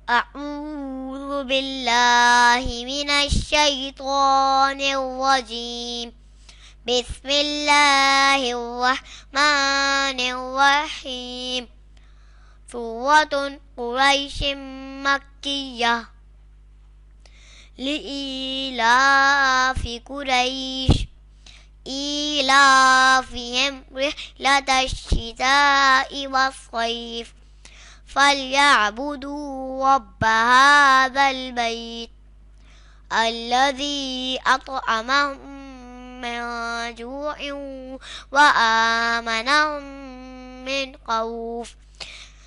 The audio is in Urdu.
أعوذ بالله من الشيطان الرجيم بسم الله الرحمن الرحيم سورة قريش مكية لإيلاف قريش إيلافهم رحلة الشتاء والصيف فليعبدوا رب هذا البيت الذي أطعمهم من جوع وآمنهم من خوف